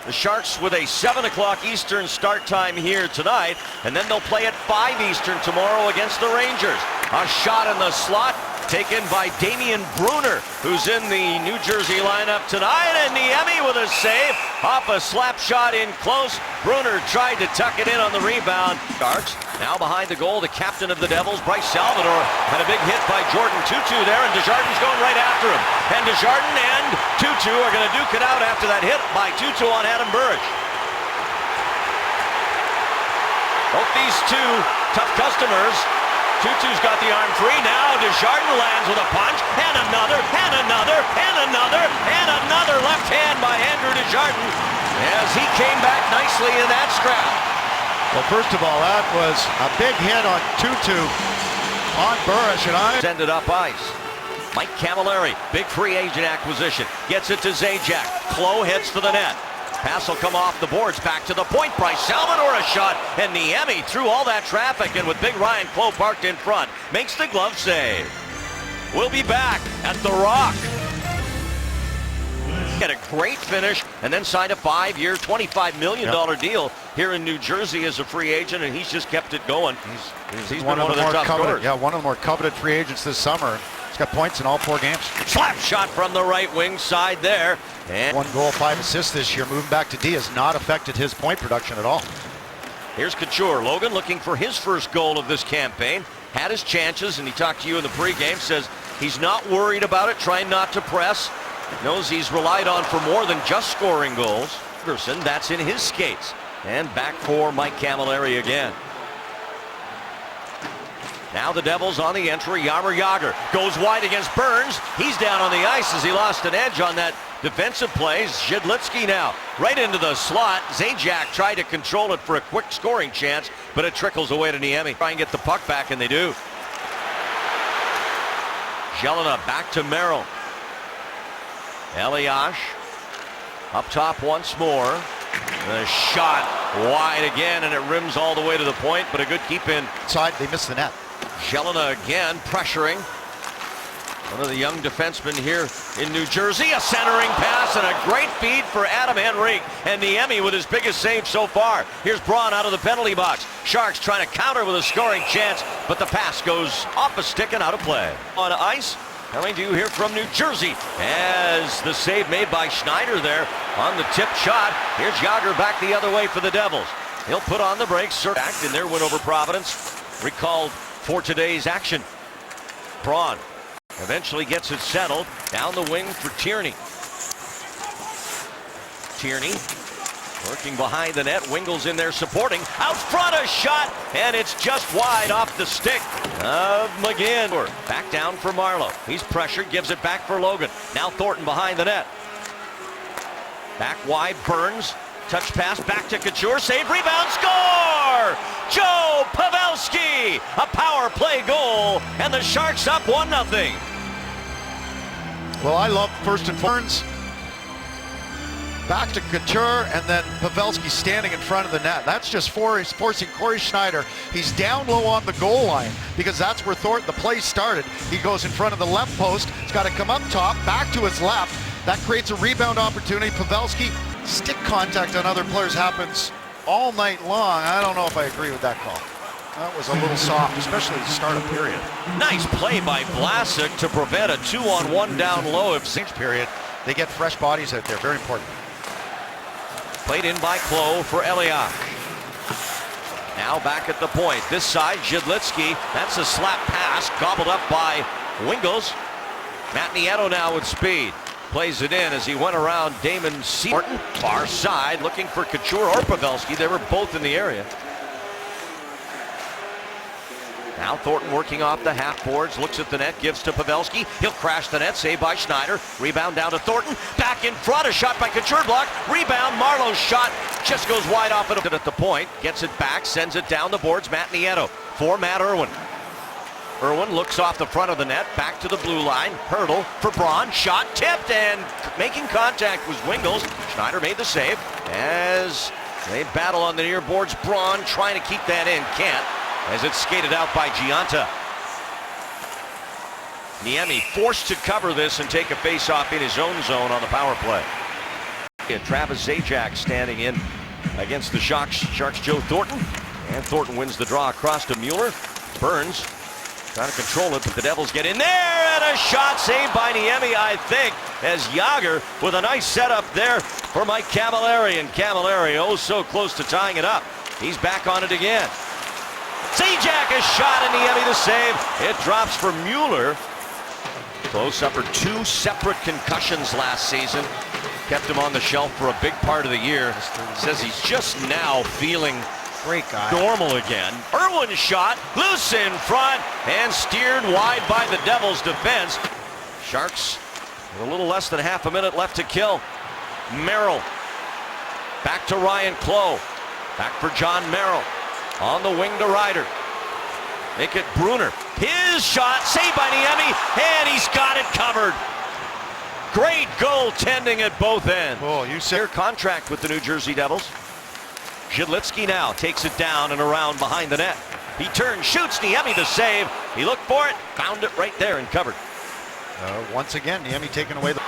The Sharks with a 7 o'clock Eastern start time here tonight, and then they'll play at 5 Eastern tomorrow against the Rangers. A shot in the slot taken by Damien Brunner, who's in the New Jersey lineup tonight, and Niemi with a save off a slap shot in close. Brunner tried to tuck it in on the rebound. Sharks now behind the goal, the captain of the Devils, Bryce Salvador, had a big hit by Jordan Tootoo there, and Desjardins going right after him. And Desjardins and Tootoo are going to duke it out after that hit by Tootoo on Adam Burridge. Both these two tough customers. Tootoo's got the arm free. Now Desjardins lands with a punch, and another, and another, and another, and another left hand by Andrew Desjardins as he came back nicely in that scrap. Well, first of all, that was a big hit on Tootoo on Burridge, and ended up ice. Mike Camilleri, big free agent acquisition, gets it to Zajac. Clough heads for the net. Pass will come off the boards, back to the point. Bryce Salvador a shot, and Niemi through all that traffic, and with big Ryan Clough parked in front, makes the glove save. We'll be back at the Rock. Get a great finish, and then signed a 5-year, $25 million deal here in New Jersey as a free agent, and he's just kept it going. He's been one of the top scorers. Yeah, one of the more coveted free agents this summer. He's got points in all 4 games. Slap shot from the right wing side there. And 1 goal, 5 assists this year. Moving back to D has not affected his point production at all. Here's Couture. Logan looking for his first goal of this campaign. Had his chances, and he talked to you in the pregame. Says he's not worried about it, trying not to press. Knows he's relied on for more than just scoring goals. Anderson, that's in his skates. And back for Mike Camilleri again. Now the Devils on the entry. Jaromir Jagr goes wide against Burns. He's down on the ice as he lost an edge on that defensive play. Zhidlitsky now right into the slot. Zajac tried to control it for a quick scoring chance, but it trickles away to Niemi. Try and get the puck back, and they do. Jelena back to Merrill. Elias up top once more. The shot wide again, and it rims all the way to the point, but a good keep in. Side, they missed the net. Jelena again pressuring. One of the young defensemen here in New Jersey. A centering pass and a great feed for Adam Henrique. And Niemi with his biggest save so far. Here's Braun out of the penalty box. Sharks trying to counter with a scoring chance, but the pass goes off a stick and out of play. On ice, coming to you here from New Jersey as the save made by Schneider there on the tip shot. Here's Jagr back the other way for the Devils. He'll put on the brakes. Act in their win over Providence. Recalled for today's action. Braun eventually gets it settled. Down the wing for Tierney. Tierney working behind the net. Wingels in there supporting. Out front a shot, and it's just wide off the stick of McGinn. Back down for Marleau. He's pressured, gives it back for Logan. Now Thornton behind the net. Back wide, Burns. Touch pass back to Couture. Save, rebound, score! Joe Pavelski! A power play goal, and the Sharks up 1-0. Well, I love first and foremost. Back to Couture, and then Pavelski standing in front of the net. That's just forcing Corey Schneider. He's down low on the goal line because that's where the play started. He goes in front of the left post. He's got to come up top, back to his left. That creates a rebound opportunity. Pavelski, stick contact on other players happens all night long. I don't know if I agree with that call. That was a little soft, especially at the start of period. Nice play by Vlasic to prevent a 2-on-1 down low. If period, they get fresh bodies out there. Very important. Played in by Clough for Elias. Now back at the point. This side, Zhidlitsky. That's a slap pass, gobbled up by Wingels. Matt Nieto now with speed. Plays it in as he went around Damon Seamartin. Far side, looking for Couture or Pavelski. They were both in the area. Now Thornton working off the half boards, looks at the net, gives to Pavelski. He'll crash the net, saved by Schneider. Rebound down to Thornton. Back in front, a shot by Couture, block. Rebound, Marleau's shot just goes wide off at the point. Gets it back, sends it down the boards. Matt Nieto for Matt Irwin. Irwin looks off the front of the net, back to the blue line. Hurdle for Braun, shot tipped, and making contact was Wingels. Schneider made the save as they battle on the near boards. Braun trying to keep that in, can't, as it's skated out by Gionta. Niemi forced to cover this and take a face-off in his own zone on the power play. Travis Zajac standing in against the Sharks Joe Thornton. And Thornton wins the draw across to Mueller. Burns trying to control it, but the Devils get in there, and a shot saved by Niemi, I think, as Jagr with a nice setup there for Mike Camilleri, and Camilleri oh so close to tying it up. He's back on it again. Zajac a shot, and Niemi the save. It drops for Mueller. Close suffered 2 separate concussions last season. Kept him on the shelf for a big part of the year. Says he's just now feeling Great guy. normal again. Irwin's shot, loose in front, and steered wide by the Devils' defense. Sharks with a little less than half a minute left to kill. Merrill back to Ryan Clough. Back for John Merrill. On the wing to Ryder. Make it Brunner. His shot saved by Niemi, and he's got it covered. Great goaltending at both ends. Oh, you said Their contract with the New Jersey Devils. Zhidlitsky now takes it down and around behind the net. He turns, shoots, Niemi the save. He looked for it, found it right there and covered. once again, Niemi taking away the...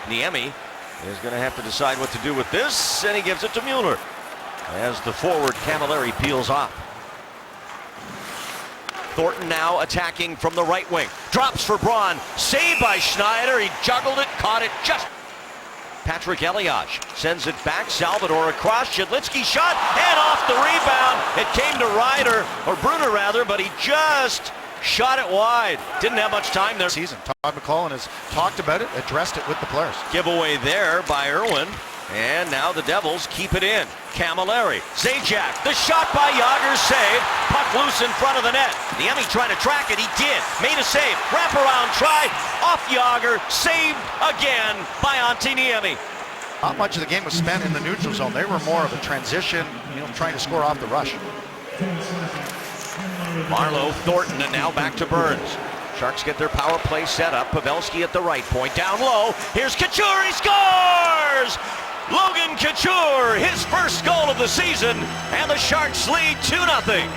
Niemi is going to have to decide what to do with this, and he gives it to Mueller as the forward Camilleri peels off. Thornton now attacking from the right wing. Drops for Braun. Saved by Schneider. He juggled it, caught it just. Patrick Elias sends it back. Salvador across. Zhidlitsky shot and off the rebound. It came to Ryder, or Brunner rather, but he just shot it wide. Didn't have much time there. Season. Todd McLellan has talked about it, addressed it with the players. Giveaway there by Irwin. And now the Devils keep it in. Camilleri, Zajac, the shot by Jagr, save. Puck loose in front of the net. Niemi trying to track it, he did. Made a save, wraparound try, off Jagr, saved again by Antti Niemi. Not much of the game was spent in the neutral zone. They were more of a transition, trying to score off the rush. Marleau, Thornton, and now back to Burns. Sharks get their power play set up. Pavelski at the right point, down low. Here's Couture, he scores! Logan Couture, his first goal of the season, and the Sharks lead 2-0.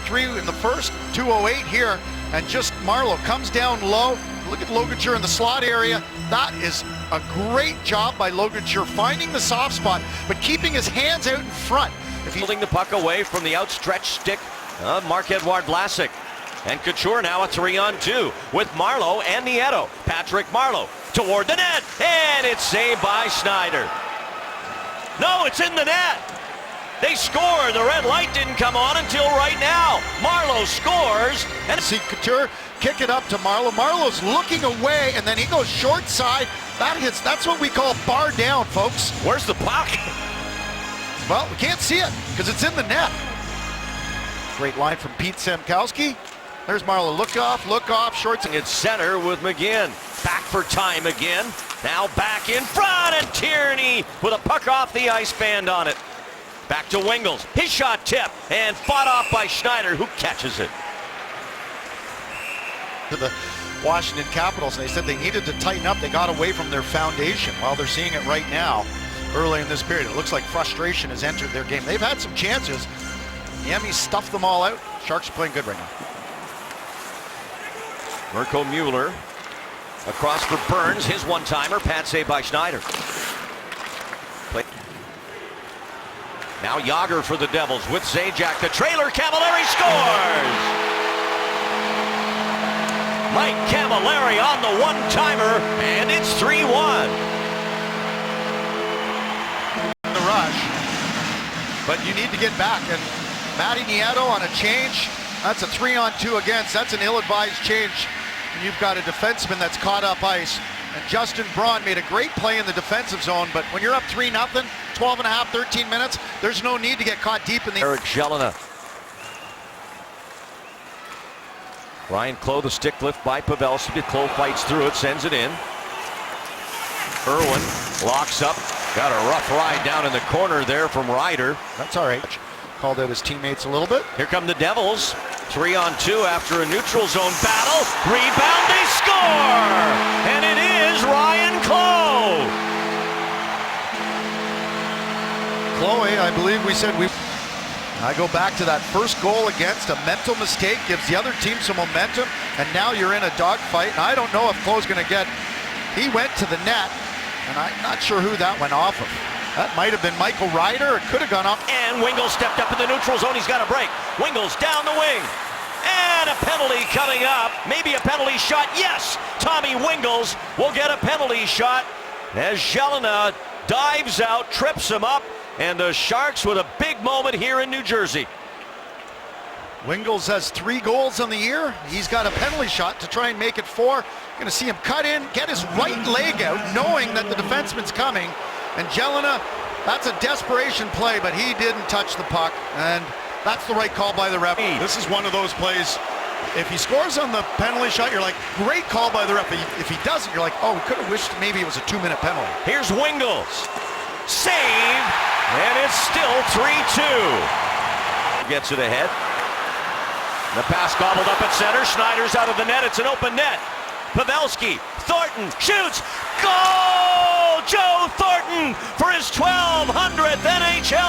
3 in the first, 2:08 here, and just Marleau comes down low. Look at Logan Couture in the slot area. That is a great job by Logan Couture, finding the soft spot, but keeping his hands out in front. If he's holding the puck away from the outstretched stick of Marc-Edouard Vlasic. And Couture now a 3-on-2 with Marleau and Nieto. Patrick Marleau toward the net, and it's saved by Schneider. No, it's in the net. They scored. The red light didn't come on until right now. Marleau scores, and see Couture kick it up to Marleau. Marleau's looking away, and then he goes short side. That's what we call bar down, folks. Where's the puck? Well, we can't see it because it's in the net. Great line from Pete Samkowski. There's Marleau, look off, shorts. It's center with McGinn. Back for time again. Now back in front, and Tierney with a puck off the ice band on it. Back to Wingels. His shot tip and fought off by Schneider, who catches it. To the Washington Capitals, and they said they needed to tighten up. They got away from their foundation. Well, they're seeing it right now early in this period. It looks like frustration has entered their game. They've had some chances. Niemi stuffed them all out. Sharks are playing good right now. Mirko Mueller across for Burns, his one-timer, pad save by Schneider. Now Jagr for the Devils with Zajac, the trailer, Camilleri scores! Mike Camilleri on the one-timer, and it's 3-1. The rush, but you need to get back, and Matty Nieto on a change. That's a 3-on-2 against. That's an ill-advised change. And you've got a defenseman that's caught up ice. And Justin Braun made a great play in the defensive zone, but when you're up 3-0, 12 and a half, 13 minutes, there's no need to get caught deep in the... Eric Jelena. Ryan Clough, the stick lift by Pavelski. Clough fights through it, sends it in. Irwin locks up. Got a rough ride down in the corner there from Ryder. That's all right. Called out his teammates a little bit. Here come the Devils. 3-on-2 after a neutral zone battle. Rebound, they score! And it is Ryan Clough. Chloe, I believe we said we... I go back to that first goal against. A mental mistake gives the other team some momentum, and now you're in a dogfight. And I don't know if Chloe's going to get... He went to the net, And I'm not sure who that went off of. That might have been Michael Ryder. It could have gone up. And Wingels stepped up in the neutral zone. He's got a break. Wingels down the wing. And a penalty coming up. Maybe a penalty shot. Yes, Tommy Wingels will get a penalty shot as Jelena dives out, trips him up, and the Sharks with a big moment here in New Jersey. Wingels has 3 goals on the year. He's got a penalty shot to try and make it 4. Going to see him cut in, get his right leg out, knowing that the defenseman's coming. And Jelena, that's a desperation play, but he didn't touch the puck, and that's the right call by the ref. This is one of those plays, if he scores on the penalty shot, you're like, great call by the ref. If he doesn't, you're like, oh, we could have wished maybe it was a 2-minute penalty. Here's Wingels. Save, and it's still 3-2. Gets it ahead. The pass gobbled up at center. Schneider's out of the net. It's an open net. Pavelski, Thornton shoots. Goal! Joe Thornton for his 1200th NHL